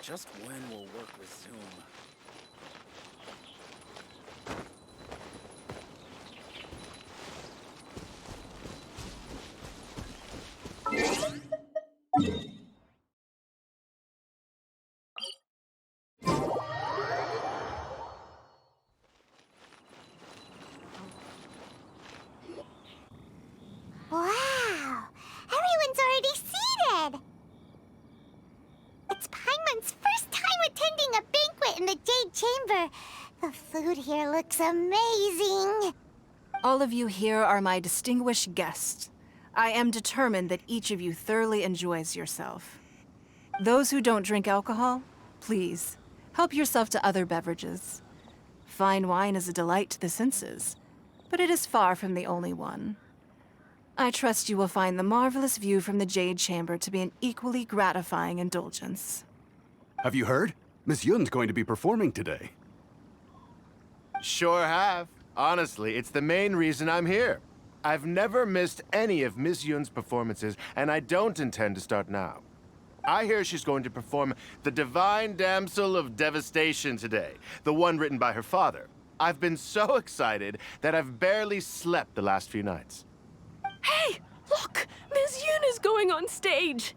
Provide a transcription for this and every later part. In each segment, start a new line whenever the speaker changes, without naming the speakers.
Just when will work resume?
Wow! Everyone's already seated! It's Paimon's first time attending a banquet in the Jade Chamber. The food here looks amazing.
All of you here are my distinguished guests. I am determined that each of you thoroughly enjoys yourself. Those who don't drink alcohol, please, help yourself to other beverages. Fine wine is a delight to the senses, but it is far from the only one. I trust you will find the marvelous view from the Jade Chamber to be an equally gratifying indulgence.
Have you heard? Miss Yun's going to be performing today.
Sure have. Honestly, it's the main reason I'm here. I've never missed any of Miss Yun's performances, and I don't intend to start now. I hear she's going to perform The Divine Damsel of Devastation today, the one written by her father. I've been so excited that I've barely slept the last few nights.
Hey, look! Miss Yun is going on stage!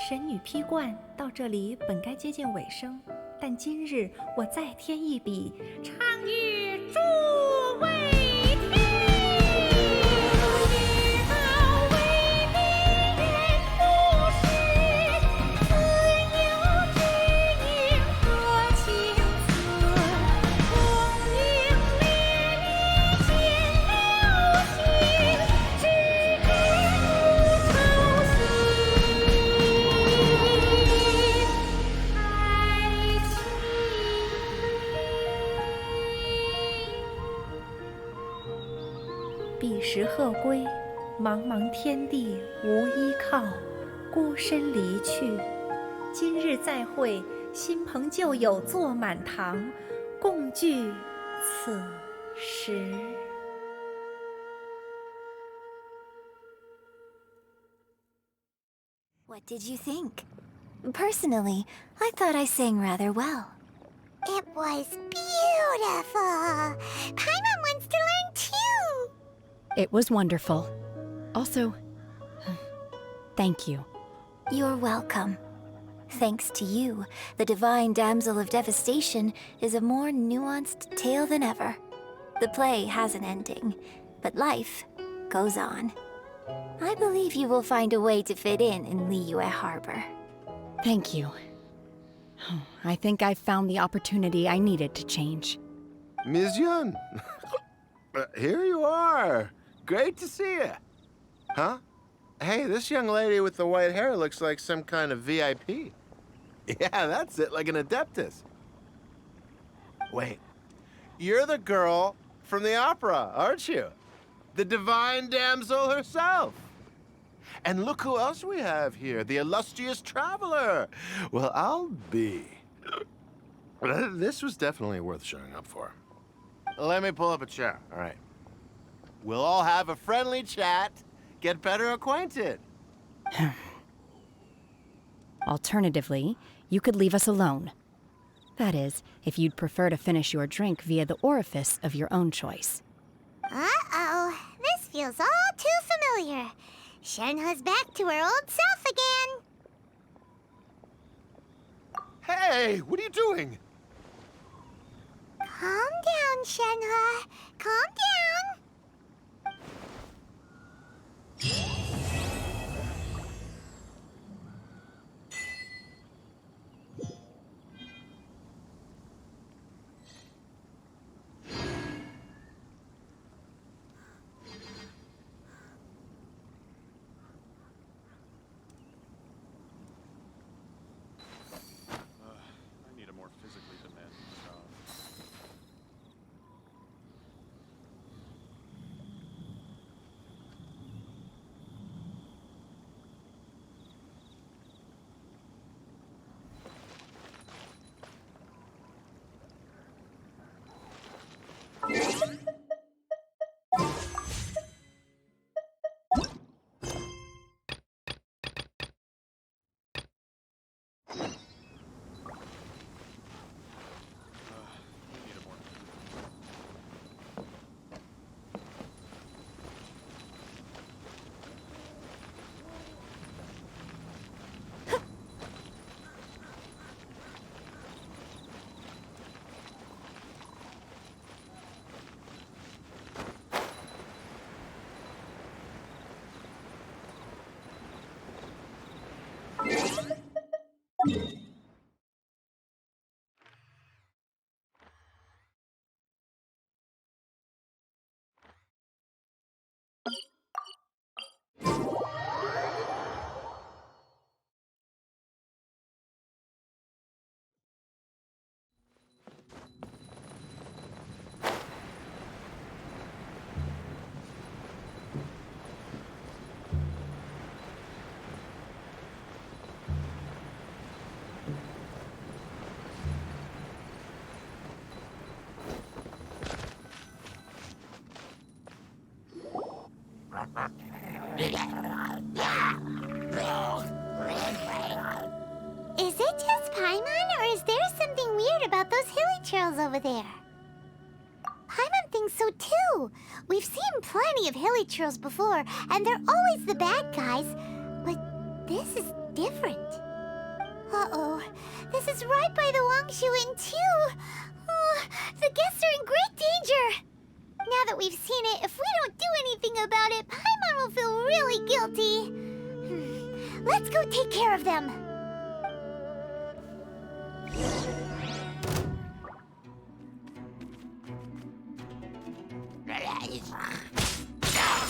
神女劈冠到这里本该接近尾声，但今日我再添一笔，唱与诸位听。知道为民人不识，自有知音和情存。红缨烈烈见了心，只知无愁心。彼时鹤归，茫茫天地无依靠，孤身离去。今日再会，新朋旧友坐满堂，共聚此时。
What did you think? Personally, I thought I sang rather well. It was beautiful. Paimon wants to learn too.
It was wonderful. Also, thank you.
You're welcome. Thanks to you, the Divine Damsel of Devastation is a more nuanced tale than ever. The play has an ending, but life goes on. I believe you will find a way to fit in Liyue Harbor.
Thank you. I think I've found the opportunity I needed to change.
Ms. Yun, here you are. Great to see you. Huh? Hey, this young lady with the white hair looks like some kind of VIP. Yeah, that's it, like an adeptus. Wait, you're the girl from the opera, aren't you? The divine damsel herself. And look who else we have here, the illustrious traveler. Well, I'll be. This was definitely worth showing up for. Let me pull up a chair, all right. We'll all have a friendly chat, get better acquainted.
Alternatively, you could leave us alone. That is, if you'd prefer to finish your drink via the orifice of your own choice.
Uh-oh. This feels all too familiar. Shenhe's back to her old self again.
Hey, what are you doing?
Calm down, Shenhe. Calm down.
I need a more physically demanding job. I need a more.
Is it just Paimon, or is there something weird about those hilly trails over there? Paimon thinks so too. We've seen plenty of hilly trails before, and they're always the bad guys. But this is different. Uh-oh. This is right by the Wangshu Inn too. Oh, the guests are in great danger. Now that we've seen it, if we don't do anything about it, Paimon will feel really guilty. Let's go take care of them.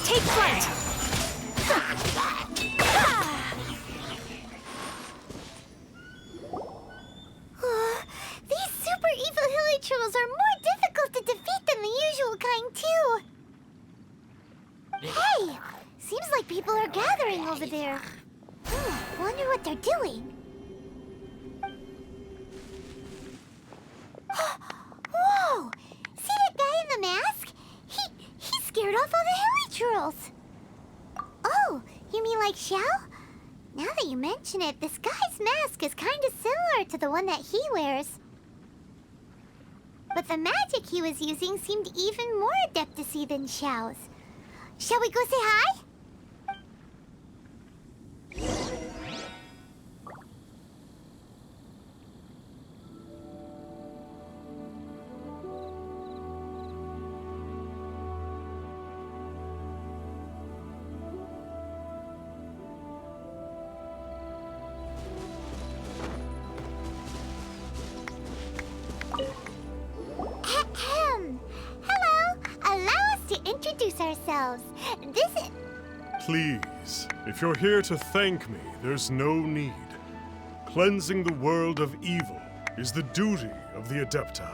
Take flight!
These super evil hilly trolls are more difficult to defeat than the usual kind, too. Hey! Seems like people are gathering over there. Wonder what they're doing. Whoa! See that guy in the mask? He scared off all the hilly trolls. Oh, you mean like Xiao? Now that you mention it, this guy's mask is kind of similar to the one that he wears. But the magic he was using seemed even more adeptus-y than Xiao's. Shall we go say hi?
ourselves. This is...
Please, if you're here to thank me, there's no need. Cleansing the world of evil is the duty of the Adepti.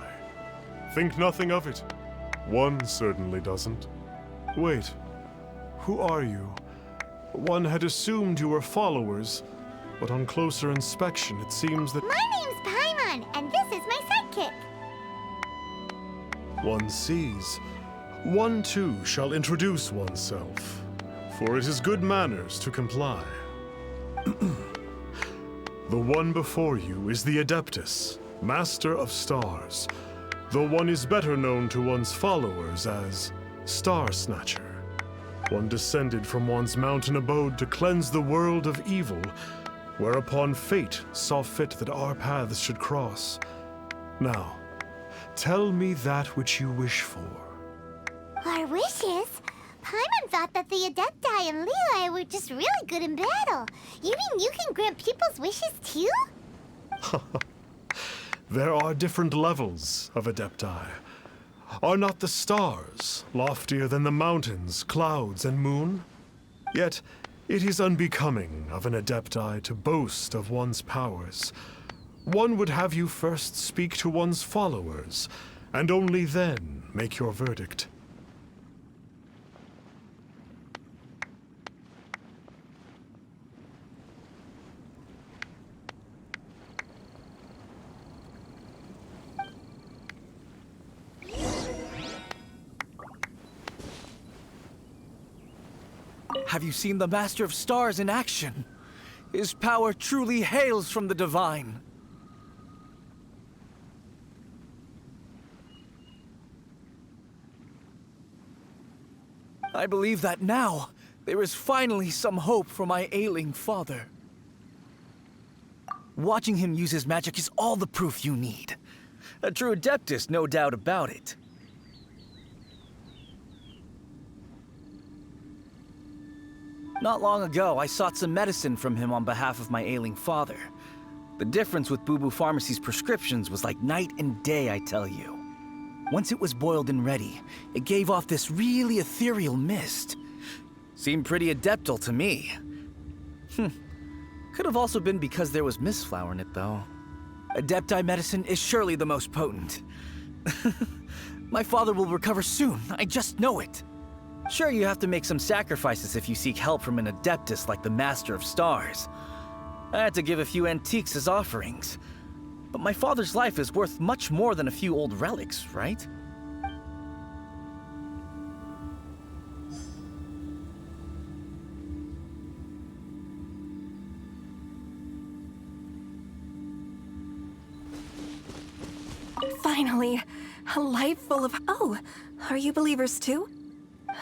Think nothing of it. One certainly doesn't. Wait, who are you? One had assumed you were followers, but on closer inspection it seems that...
My name's Paimon, and this is my sidekick.
One sees. One too shall introduce oneself, for it is good manners to comply. The one before you is the Adeptus, Master of Stars, though one is better known to one's followers as Star Snatcher. One descended from one's mountain abode to cleanse the world of evil, whereupon fate saw fit that our paths should cross. Now, tell me that which you wish for.
Our wishes? Paimon thought that the Adepti and Leela were just really good in battle. You mean you can grant people's wishes too?
There are different levels of Adepti. Are not the stars loftier than the mountains, clouds, and moon? Yet, it is unbecoming of an Adepti to boast of one's powers. One would have you first speak to one's followers, and only then make your verdict.
Have you seen the Master of Stars in action? His power truly hails from the divine. I believe that now, there is finally some hope for my ailing father. Watching him use his magic is all the proof you need. A true Adeptus, no doubt about it. Not long ago, I sought some medicine from him on behalf of my ailing father. The difference with Boo Boo Pharmacy's prescriptions was like night and day, I tell you. Once it was boiled and ready, it gave off this really ethereal mist. Seemed pretty adeptal to me. Could have also been because there was mistflower in it, though. Adepti medicine is surely the most potent. My father will recover soon, I just know it. Sure, you have to make some sacrifices if you seek help from an Adeptus like the Master of Stars. I had to give a few antiques as offerings. But my father's life is worth much more than a few old relics, right?
Finally, a life full of... Oh, are you believers too?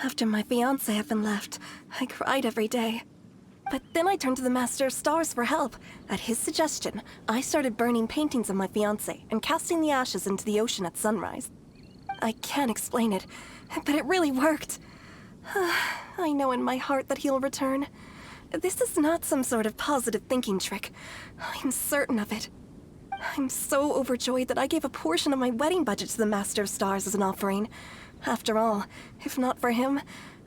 After my fiancé had been left, I cried every day. But then I turned to the Master of Stars for help. At his suggestion, I started burning paintings of my fiancé and casting the ashes into the ocean at sunrise. I can't explain it, but it really worked. I know in my heart that he'll return. This is not some sort of positive thinking trick. I'm certain of it. I'm so overjoyed that I gave a portion of my wedding budget to the Master of Stars as an offering. After all, if not for him,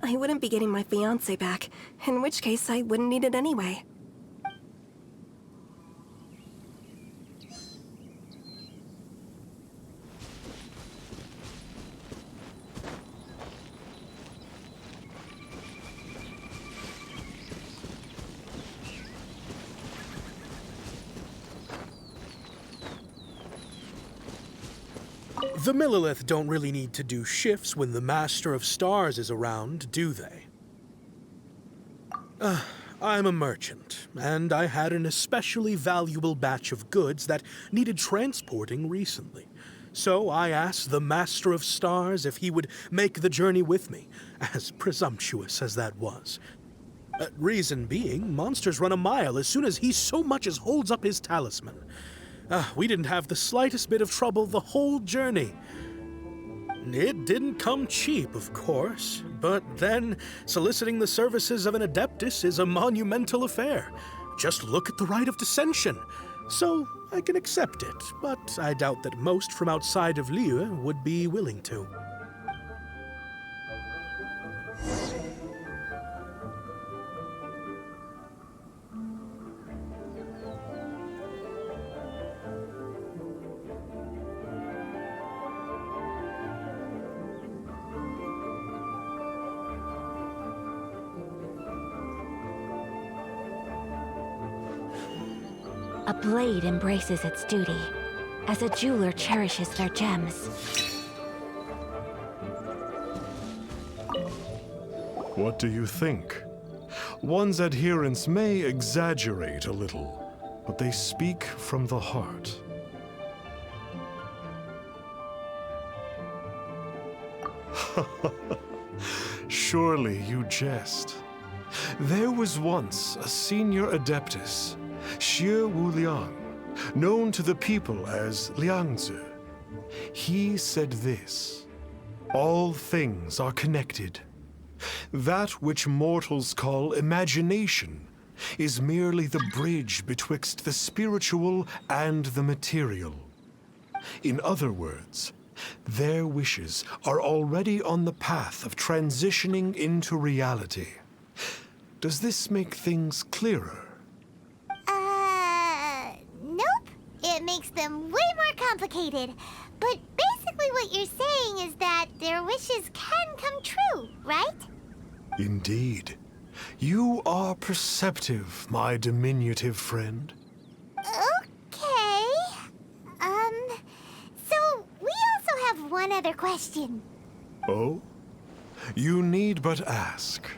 I wouldn't be getting my fiancé back, in which case I wouldn't need it anyway.
The Millilith don't really need to do shifts when the Master of Stars is around, do they? I'm a merchant, and I had an especially valuable batch of goods that needed transporting recently. So I asked the Master of Stars if he would make the journey with me, as presumptuous as that was. Reason being, monsters run a mile as soon as he so much as holds up his talisman. We didn't have the slightest bit of trouble the whole journey. It didn't come cheap, of course, but then soliciting the services of an Adeptus is a monumental affair. Just look at the rite of dissension. So I can accept it, but I doubt that most from outside of Liyue would be willing to.
A blade embraces its duty, as a jeweler cherishes their gems.
What do you think? One's adherents may exaggerate a little, but they speak from the heart. Surely you jest. There was once a senior adeptus, Xie Wuliang, known to the people as Liangzi. He said this: all things are connected. That which mortals call imagination is merely the bridge betwixt the spiritual and the material. In other words, their wishes are already on the path of transitioning into reality. Does this make things clearer?
Nope. It makes them way more complicated. But basically what you're saying is that their wishes can come true, right?
Indeed. You are perceptive, my diminutive friend.
Okay. So we also have one other question.
Oh? You need but ask.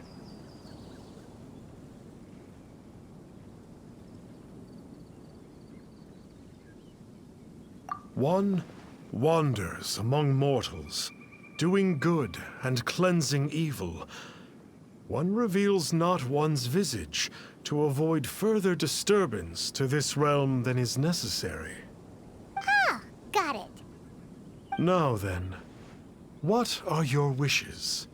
One wanders among mortals, doing good and cleansing evil. One reveals not one's visage to avoid further disturbance to this realm than is necessary.
Ah, got it.
Now then, what are your wishes?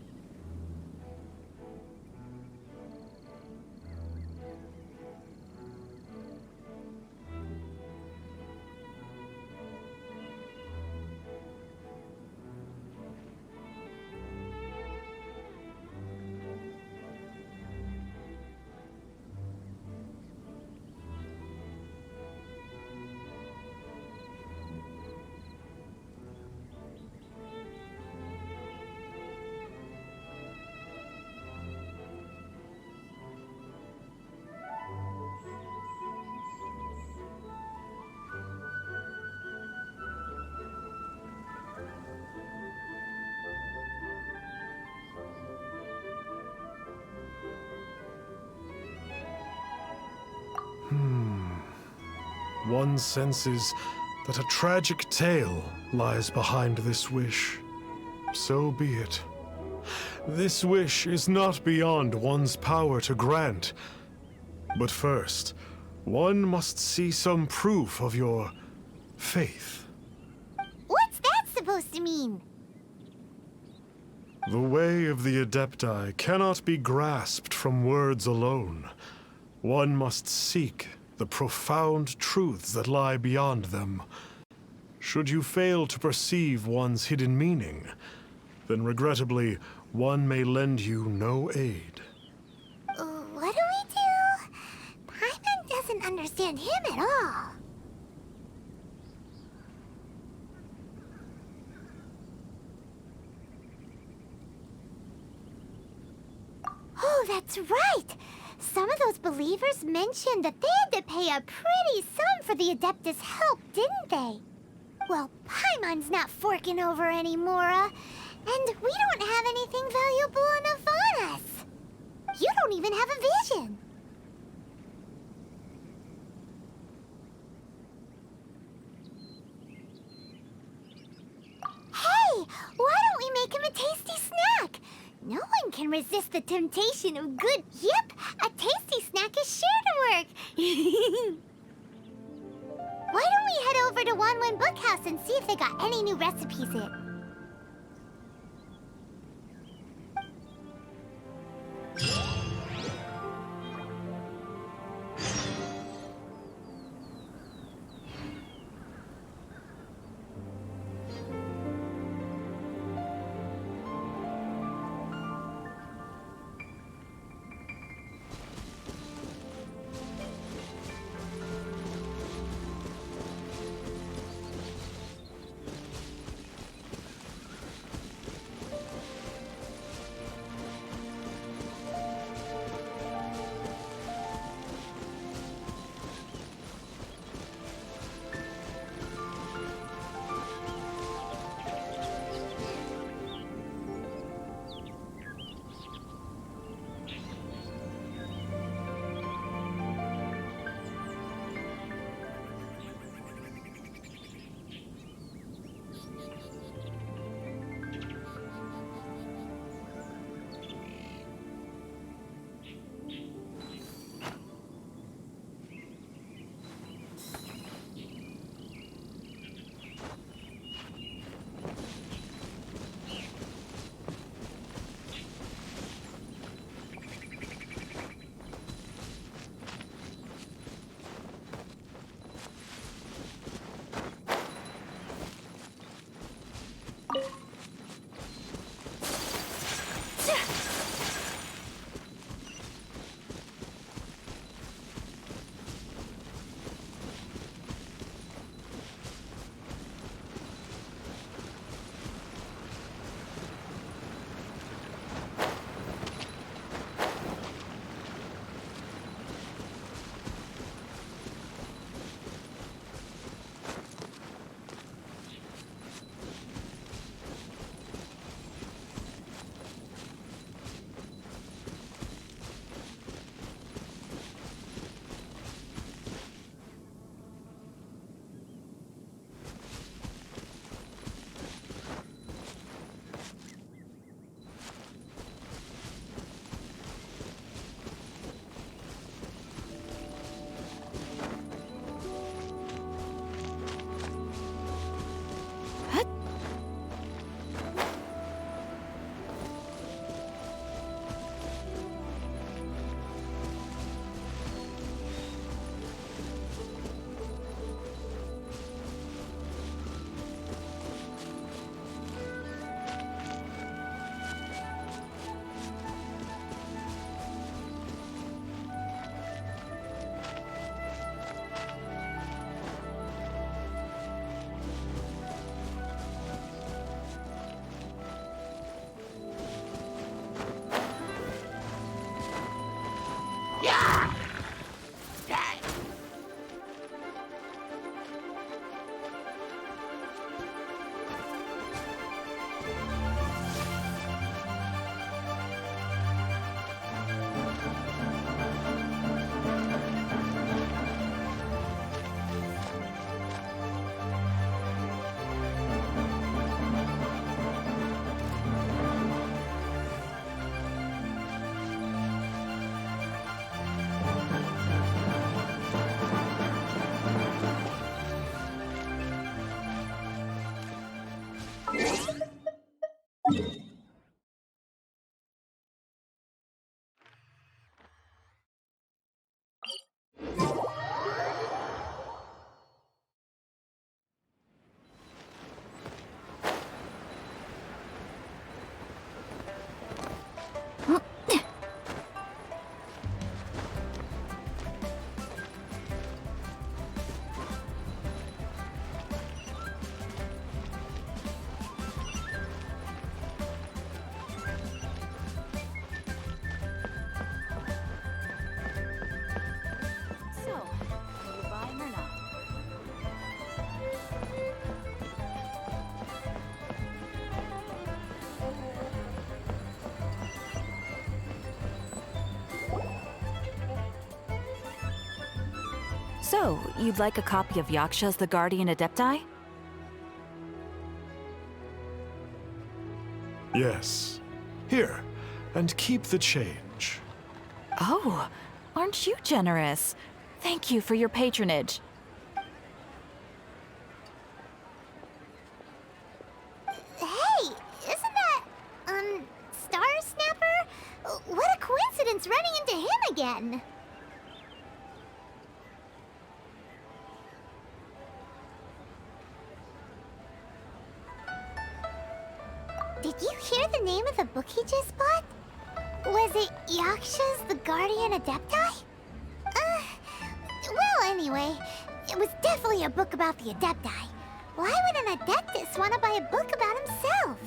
One senses that a tragic tale lies behind this wish. So be it. This wish is not beyond one's power to grant. But first, one must see some proof of your faith.
What's that supposed to mean?
The way of the Adepti cannot be grasped from words alone. One must seek the profound truths that lie beyond them. Should you fail to perceive one's hidden meaning, then regrettably, one may lend you no aid.
What do we do? Paimon doesn't understand him at all. Oh, that's right! Some of those believers mentioned that they had to pay a pretty sum for the Adeptus' help, didn't they? Well, Paimon's not forking over anymore, and we don't have anything valuable enough on us. You don't even have a vision. Hey, why don't we make him a tasty snack? No one can resist the temptation of good. Yep, a tasty snack is sure to work. Why don't we head over to Wanwen Bookhouse and see if they got any new recipes in?
So, you'd like a copy of Yaksha's The Guardian Adepti?
Yes. Here, and keep the change.
Oh, aren't you generous? Thank you for your patronage.
Hey, isn't that, Star Snapper? What a coincidence running into him again. Did you hear the name of the book he just bought? Was it Yaksha's The Guardian Adepti? Well, anyway, it was definitely a book about the Adepti. Why would an Adeptus want to buy a book about himself?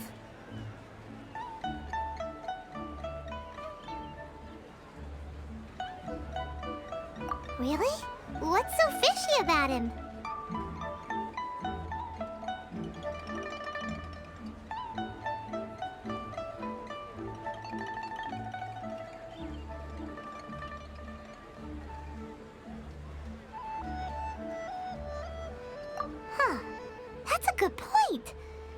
Really? What's so fishy about him? Huh. That's a good point.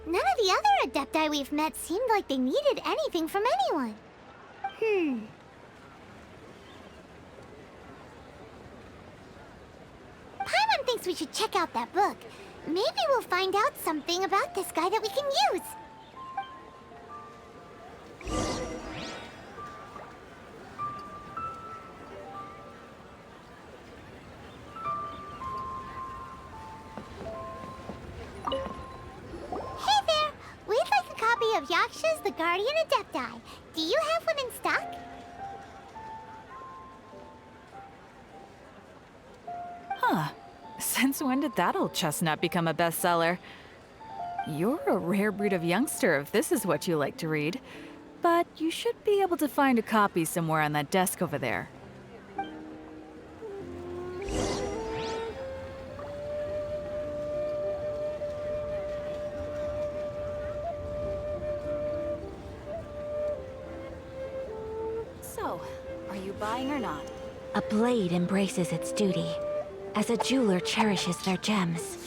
None of the other Adepti we've met seemed like they needed anything from anyone. Paimon thinks we should check out that book. Maybe we'll find out something about this guy that we can use. Hey there! We'd like a copy of Yaksha's The Guardian Adepti. Do you have one in stock?
Huh. Since when did that old chestnut become a bestseller? You're a rare breed of youngster if this is what you like to read. But you should be able to find a copy somewhere on that desk over there. So, are you buying or not?
A blade embraces its duty, as a jeweler cherishes their gems.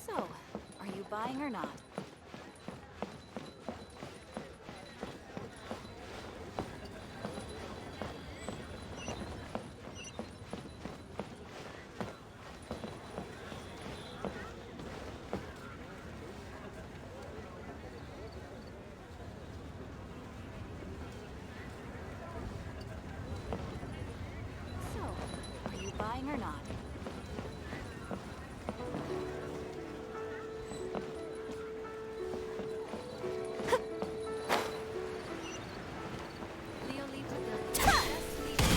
So, are you buying or not?
buying or not? Leo leaves the building. Just leave it.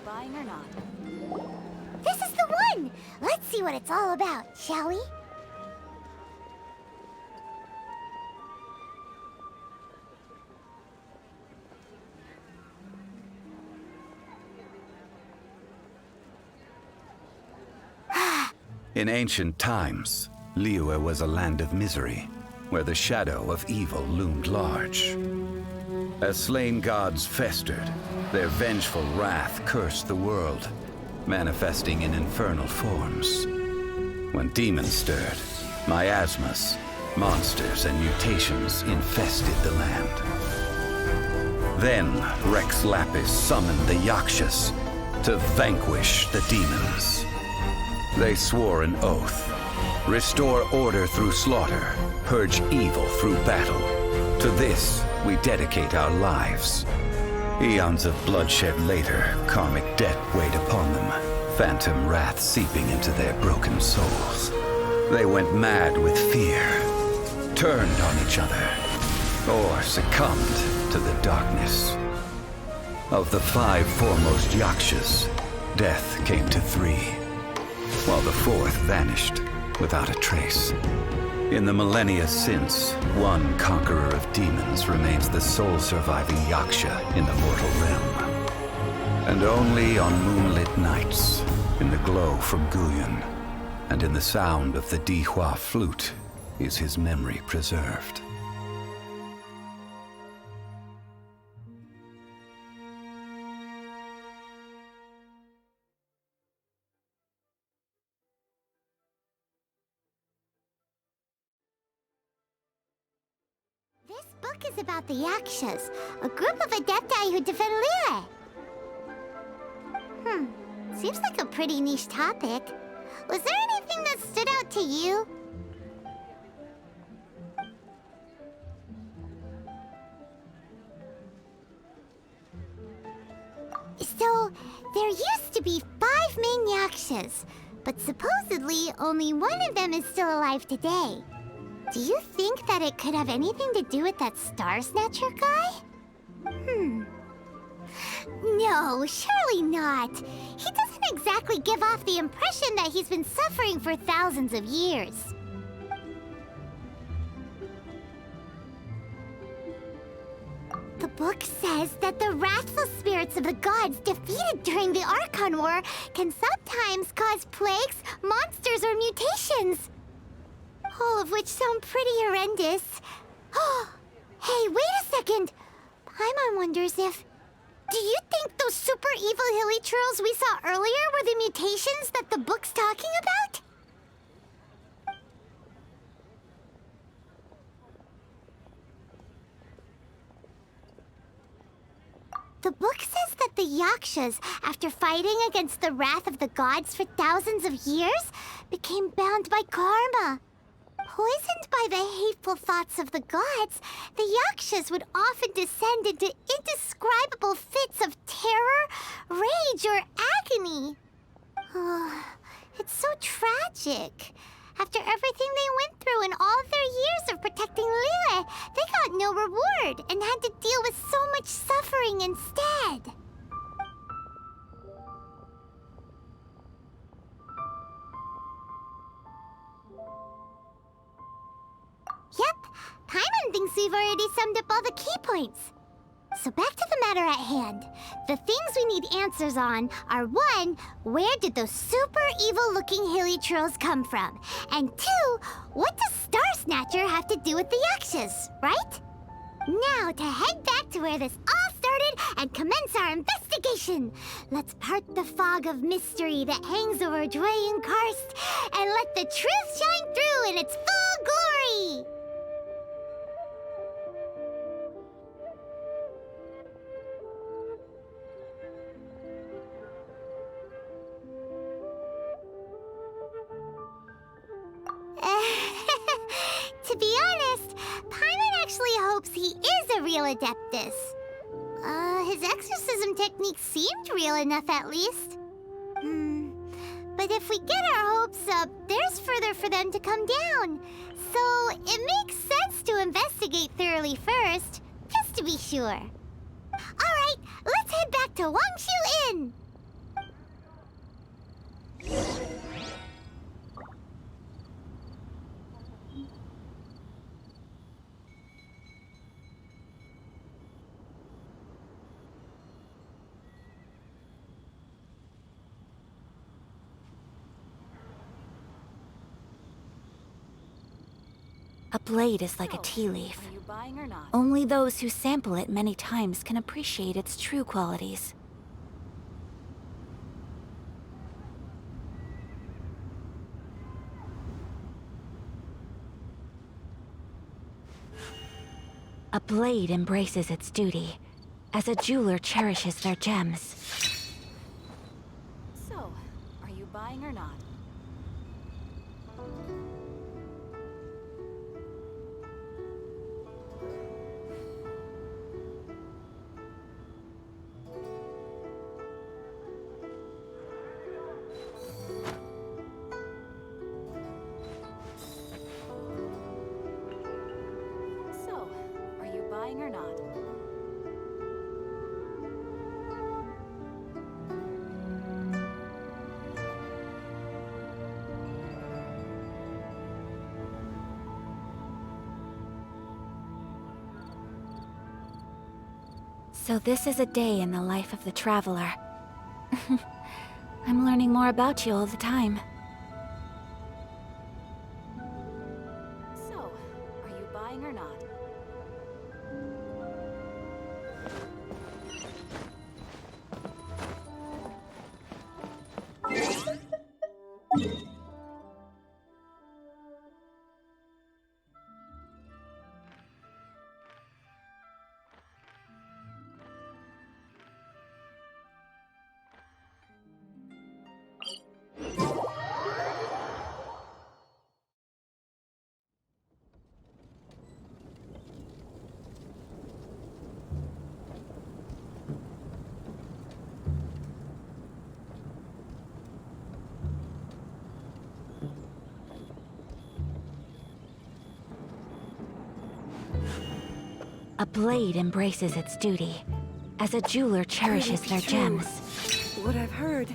Buying or not?
This is the one! Let's see what it's all about, shall we?
In ancient times, Liyue was a land of misery, where the shadow of evil loomed large. As slain gods festered, their vengeful wrath cursed the world, manifesting in infernal forms. When demons stirred, miasmas, monsters, and mutations infested the land. Then Rex Lapis summoned the Yakshas to vanquish the demons. They swore an oath: restore order through slaughter, purge evil through battle. To this, we dedicate our lives. Eons of bloodshed later, karmic debt weighed upon them, phantom wrath seeping into their broken souls. They went mad with fear, turned on each other, or succumbed to the darkness. Of the 5 foremost Yakshas, death came to 3, while the 4th vanished without a trace. In the millennia since, one conqueror of demons remains the sole surviving Yaksha in the mortal realm. And only on moonlit nights, in the glow from Guyon, and in the sound of the Dihua flute, is his memory preserved.
This book is about the Yakshas, a group of adepti who defend Liyue. Seems like a pretty niche topic. Was there anything that stood out to you? So, there used to be 5 main Yakshas, but supposedly only one of them is still alive today. Do you think that it could have anything to do with that Star Snatcher guy? No, surely not. He doesn't exactly give off the impression that he's been suffering for thousands of years. The book says that the wrathful spirits of the gods defeated during the Archon War can sometimes cause plagues, monsters, or mutations. All of which sound pretty horrendous. Hey, wait a second! Paimon wonders if... Do you think those super evil hilly churls we saw earlier were the mutations that the book's talking about? The book says that the Yakshas, after fighting against the wrath of the gods for thousands of years, became bound by karma. Poisoned by the hateful thoughts of the gods, the Yakshas would often descend into indescribable fits of terror, rage, or agony. Oh, it's so tragic. After everything they went through in all of their years of protecting Liyue, they got no reward and had to deal with so much suffering instead. Yep, Paimon thinks we've already summed up all the key points. So back to the matter at hand. The things we need answers on are 1, where did those super evil-looking hilly trolls come from? And 2, what does Star Snatcher have to do with the Yakshas, right? Now to head back to where this all started and commence our investigation. Let's part the fog of mystery that hangs over Dwayne Karst and let the truth shine through in its full glory! To be honest, Paimon actually hopes he is a real Adeptus. His exorcism technique seemed real enough at least. But if we get our hopes up, there's further for them to come down. So it makes sense to investigate thoroughly first, just to be sure. Alright, let's head back to Wangshu Inn!
A blade is like a tea leaf. Only those who sample it many times can appreciate its true qualities. A blade embraces its duty, as a jeweler cherishes their gems.
So, are you buying or not? Or not?
So this is a day in the life of the traveler. I'm learning more about you all the time.
So, are you buying or not?
A blade embraces its duty, as a jeweler cherishes their gems.
What I've heard.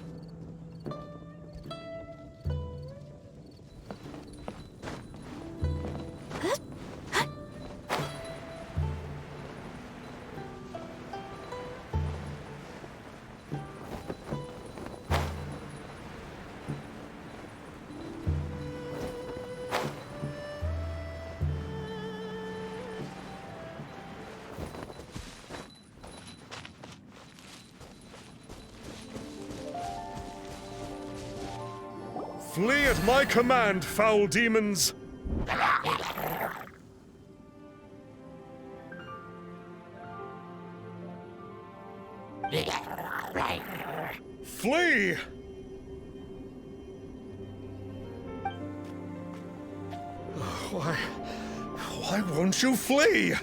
Flee at my command, foul demons! Flee! Why won't you flee?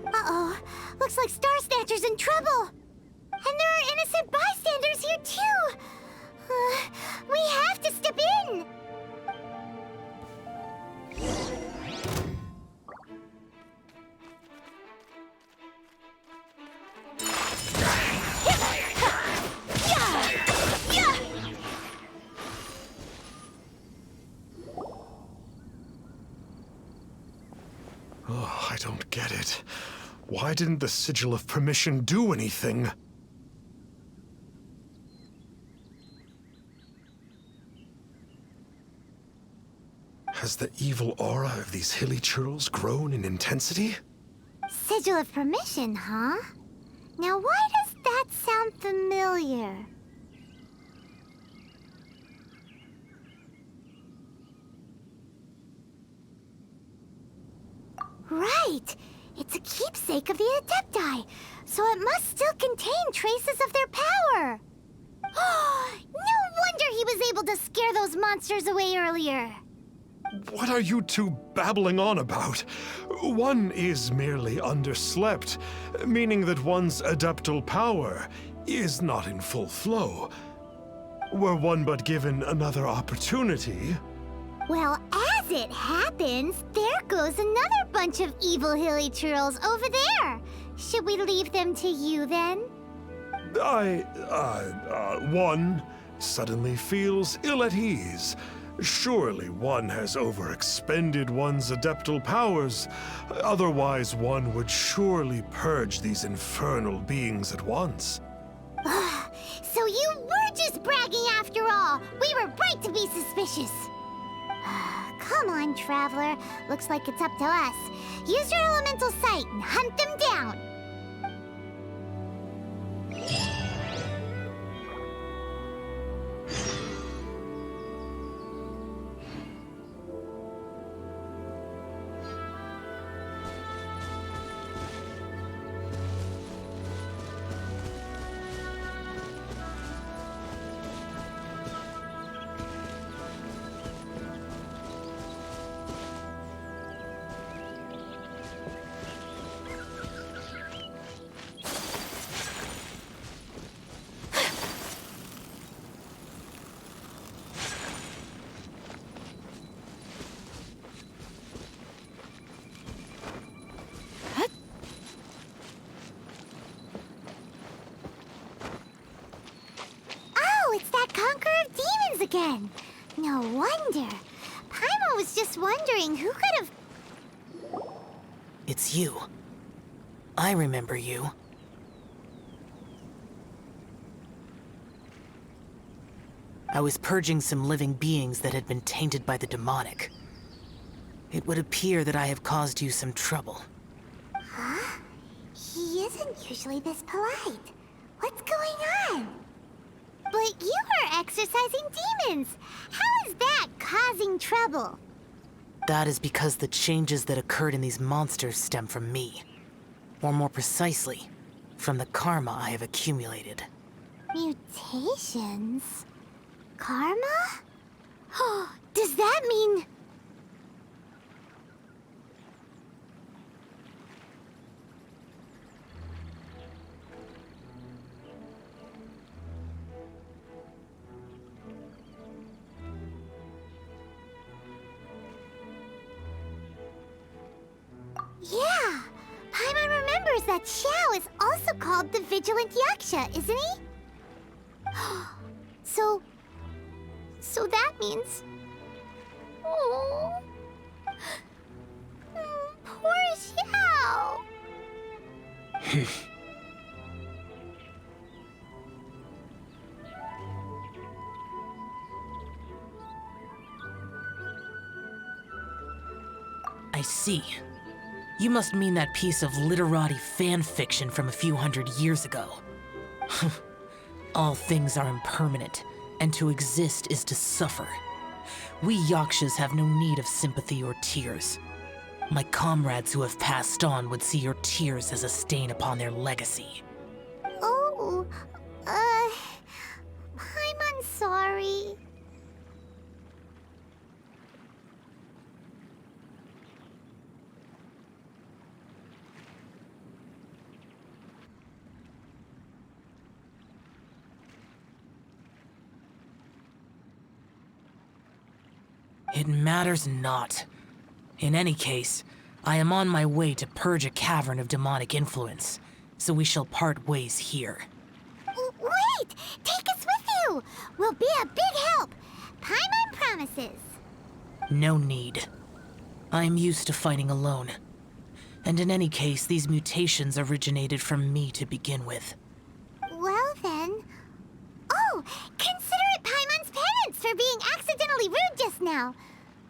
Uh-oh. Looks like Star Snatcher's in trouble. And there innocent bystanders here too! We have to step in!
Oh, I don't get it. Why didn't the Sigil of Permission do anything? Has the evil aura of these hilly churls grown in intensity?
Sigil of Permission, huh? Now why does that sound familiar? Right! It's a keepsake of the Adepti, so it must still contain traces of their power! No wonder he was able to scare those monsters away earlier!
What are you two babbling on about? One is merely underslept, meaning that one's adeptal power is not in full flow. Were one but given another opportunity...
Well, as it happens, there goes another bunch of evil hilly churls over there. Should we leave them to you then?
One suddenly feels ill at ease. Surely one has overexpended one's adeptal powers. Otherwise, one would surely purge these infernal beings at once.
So you were just bragging after all. We were right to be suspicious. Come on, Traveler. Looks like it's up to us. Use your elemental sight and hunt them down. Again. No wonder. Paimon was just wondering who could have...
It's you. I remember you. I was purging some living beings that had been tainted by the demonic. It would appear that I have caused you some trouble.
Huh? He isn't usually this polite. What's going on? But you are exorcising demons! How is that causing trouble?
That is because the changes that occurred in these monsters stem from me. Or more precisely, from the karma I have accumulated.
Mutations? Karma? Does that mean... Yeah! Paimon remembers that Xiao is also called the Vigilant Yaksha, isn't he? So that means... Oh... Poor Xiao!
I see. You must mean that piece of literati fan fiction from a few hundred years ago. All things are impermanent, and to exist is to suffer. We Yakshas have no need of sympathy or tears. My comrades who have passed on would see your tears as a stain upon their legacy.
Oh, I'm sorry.
It matters not. In any case, I am on my way to purge a cavern of demonic influence, so we shall part ways here.
Wait! Take us with you! We'll be a big help! Paimon promises.
No need. I am used to fighting alone. And in any case, these mutations originated from me to begin with.
Well then... Oh! Consider it Paimon's penance for being accidentally rude just now.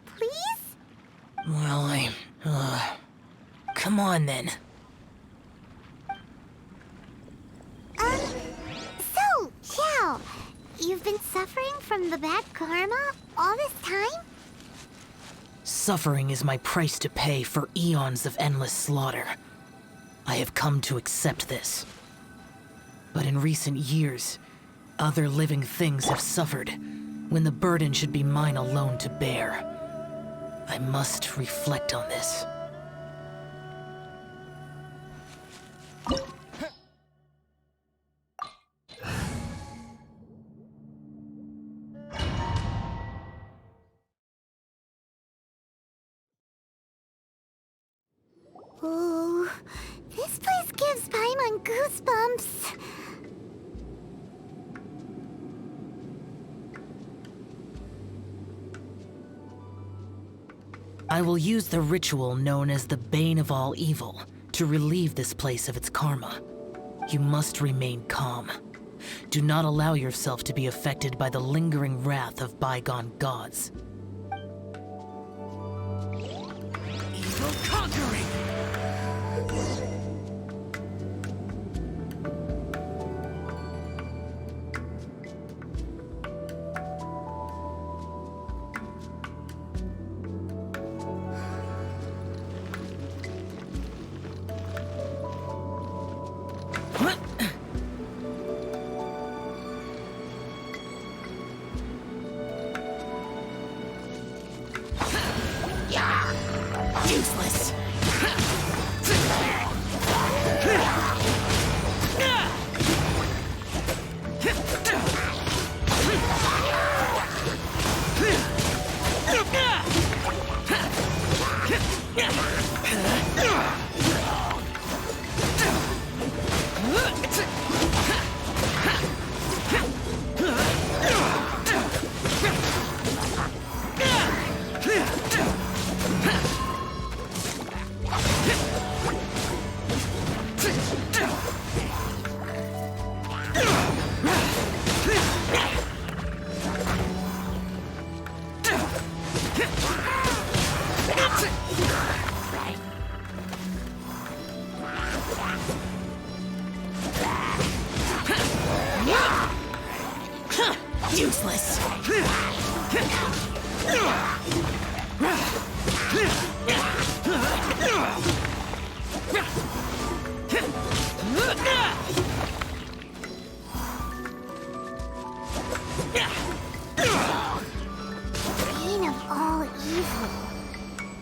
Please?
Well, come on then.
So, Xiao, you've been suffering from the bad karma all this time?
Suffering is my price to pay for eons of endless slaughter. I have come to accept this. But in recent years, other living things have suffered, when the burden should be mine alone to bear. I must reflect on this.
Ooh, this place gives Paimon goosebumps.
I will use the ritual known as the Bane of All Evil to relieve this place of its karma. You must remain calm. Do not allow yourself to be affected by the lingering wrath of bygone gods.
Evil conquering!
Useless! Useless!
Bane of all evil.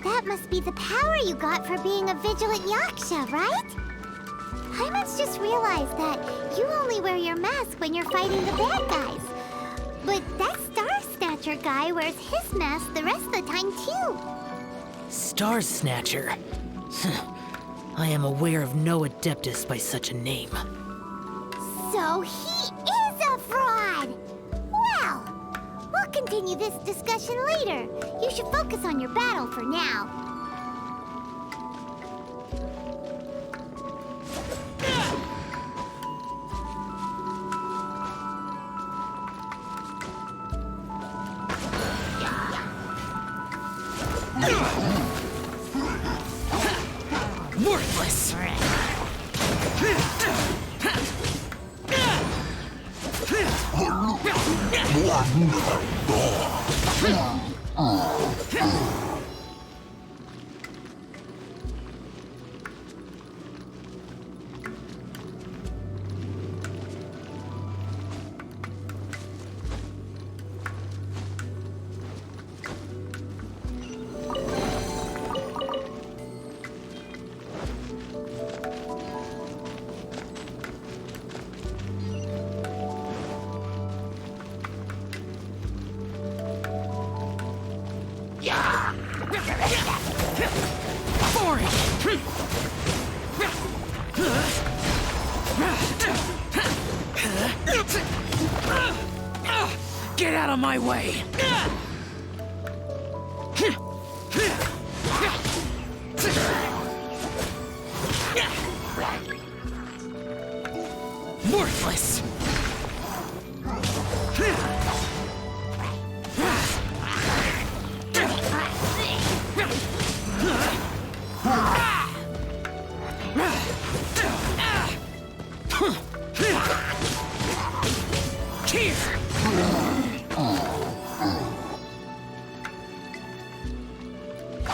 That must be the power you got for being a vigilant yaksha, right? Paimon's just realized that you only wear your mask when you're fighting the bad guys. But that Star Snatcher guy wears his mask the rest of the time, too.
Star Snatcher? I am aware of no Adeptus by such a name.
So he is a fraud! Well, we'll continue this discussion later. You should focus on your battle for now.
Worthless!
Get out of my way! Worthless!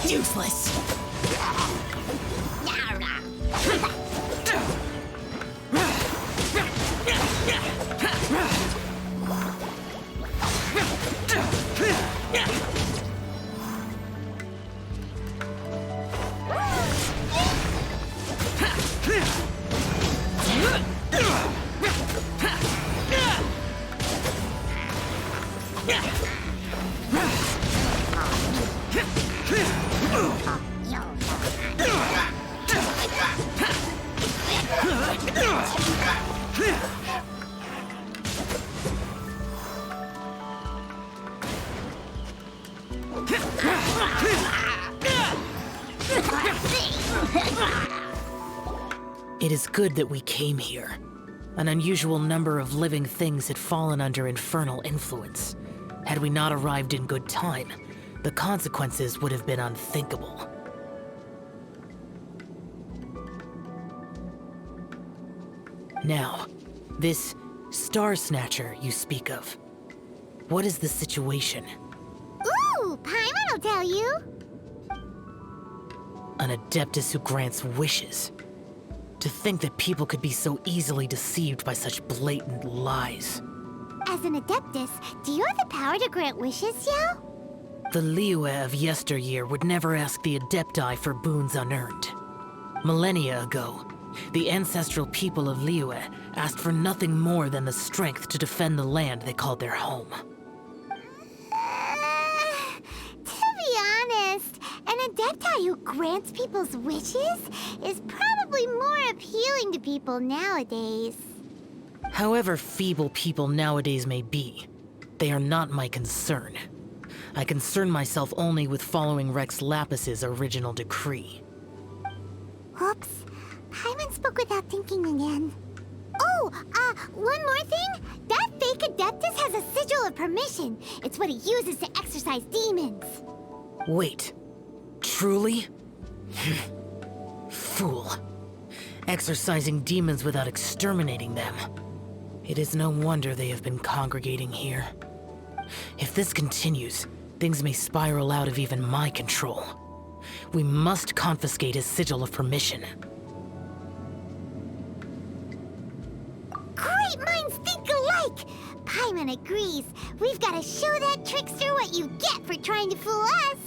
Useless!
It is good that we came here. An unusual number of living things had fallen under infernal influence. Had we not arrived in good time, the consequences would have been unthinkable. Now, this Star Snatcher you speak of, what is the situation?
Ooh, Paimon will tell you.
An Adeptus who grants wishes. To think that people could be so easily deceived by such blatant lies.
As an Adeptus, do you have the power to grant wishes, Yao?
The Liyue of yesteryear would never ask the Adepti for boons unearned. Millennia ago, the ancestral people of Liyue asked for nothing more than the strength to defend the land they called their home.
To be honest, an Adepti who grants people's wishes is probably more appealing to people nowadays.
However feeble people nowadays may be, they are not my concern. I concern myself only with following Rex Lapis's original decree.
Oops. Paimon spoke without thinking again. Oh, one more thing. That fake Adeptus has a sigil of permission. It's what he uses to exorcise demons.
Wait. Truly? Fool. Exorcising demons without exterminating them. It is no wonder they have been congregating here. If this continues, things may spiral out of even my control. We must confiscate his sigil of permission.
Great minds think alike! Paimon agrees. We've got to show that trickster what you get for trying to fool us.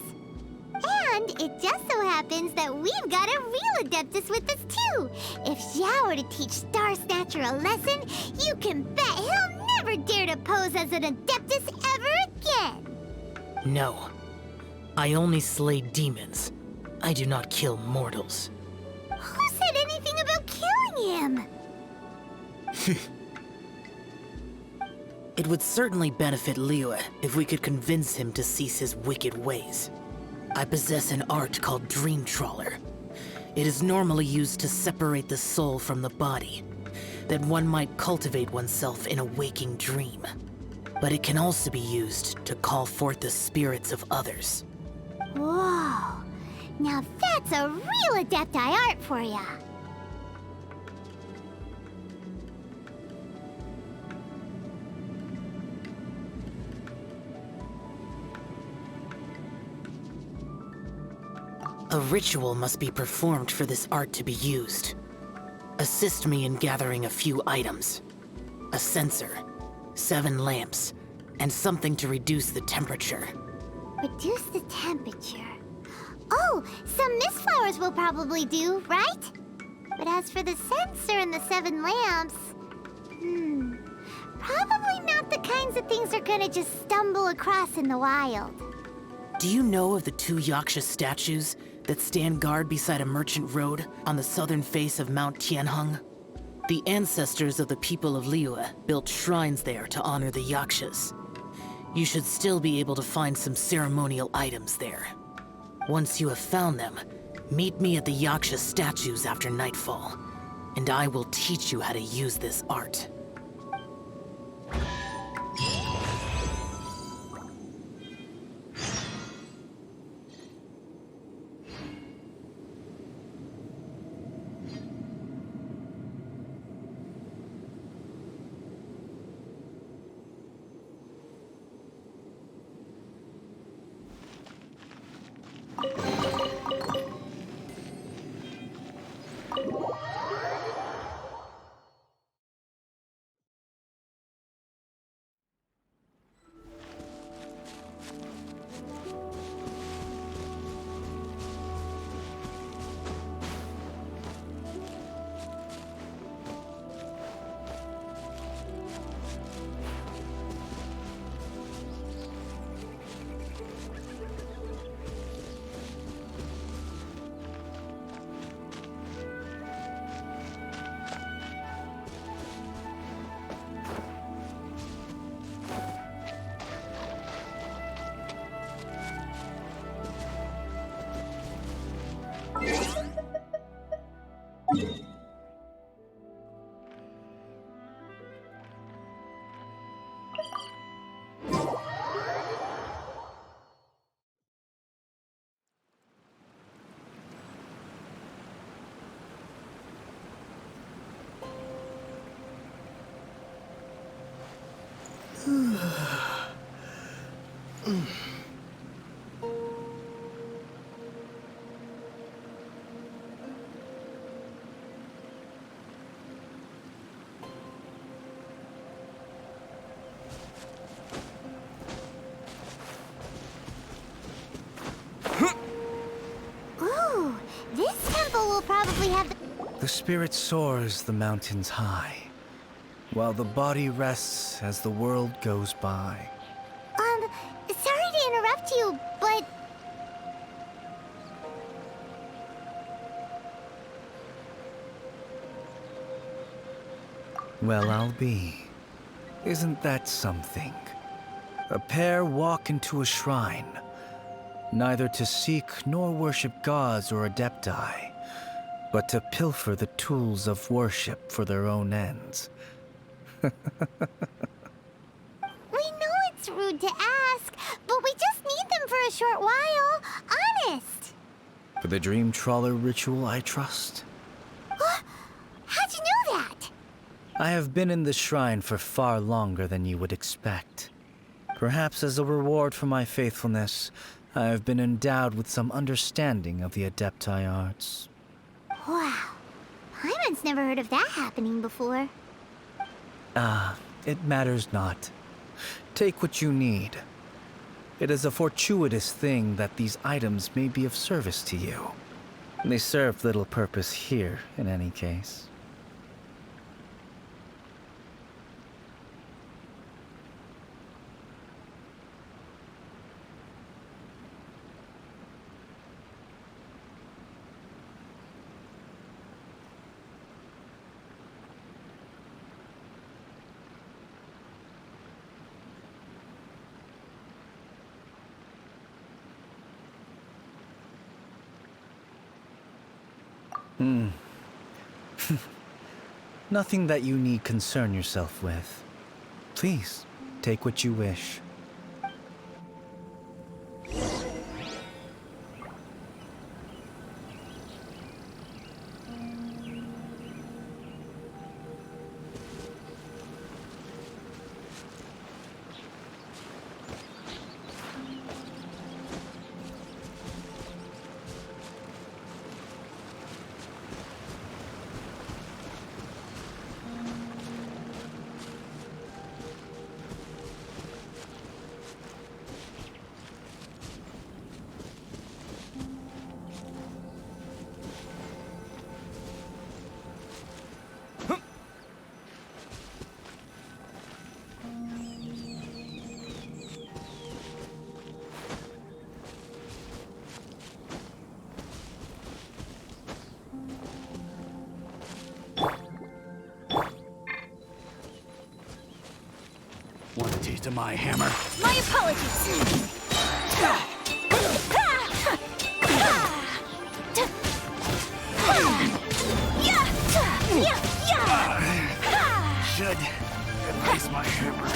And it just so happens that we've got a real Adeptus with us too. If Xiao were to teach Star Snatcher a lesson, you can bet he'll never dare to pose as an Adeptus ever again.
No. I only slay demons. I do not kill mortals.
Who said anything about killing him?
It would certainly benefit Liyue if we could convince him to cease his wicked ways. I possess an art called Dream Trawler. It is normally used to separate the soul from the body, that one might cultivate oneself in a waking dream. But it can also be used to call forth the spirits of others.
Whoa. Now that's a real Adepti art for ya.
A ritual must be performed for this art to be used. Assist me in gathering a few items. A censer, 7 lamps, and something to reduce the temperature.
Reduce the temperature. Oh, some mist flowers will probably do, right? But as for the censer and the 7 lamps... probably not the kinds of things they're gonna just stumble across in the wild.
Do you know of the 2 Yaksha statues that stand guard beside a merchant road on the southern face of Mount Tianheng? The ancestors of the people of Liyue built shrines there to honor the Yakshas. You should still be able to find some ceremonial items there. Once you have found them, meet me at the Yaksha statues after nightfall, and I will teach you how to use this art.
Ooh, this temple will probably have
The spirit soars the mountains high, while the body rests as the world goes by.
Sorry to interrupt you, but...
Well, I'll be. Isn't that something? A pair walk into a shrine, neither to seek nor worship gods or adepti, but to pilfer the tools of worship for their own ends.
We know it's rude to ask, but we just need them for a short while. Honest.
For the dream trawler ritual, I trust.
How'd you know that?
I have been in the shrine for far longer than you would expect. Perhaps as a reward for my faithfulness, I have been endowed with some understanding of the adepti arts.
Wow. Paimon's never heard of that happening before.
It matters not. Take what you need. It is a fortuitous thing that these items may be of service to you. They serve little purpose here, in any case. Nothing that you need concern yourself with. Please, take what you wish. to my hammer.
My apologies.
Should embrace my hammer.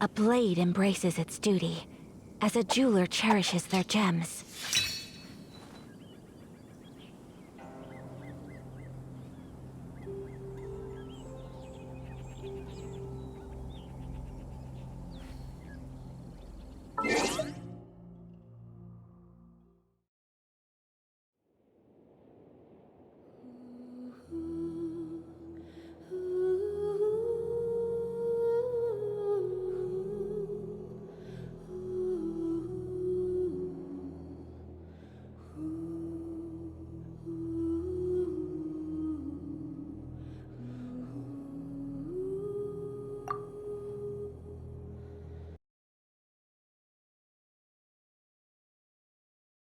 A blade embraces its duty, as a jeweler cherishes their gems.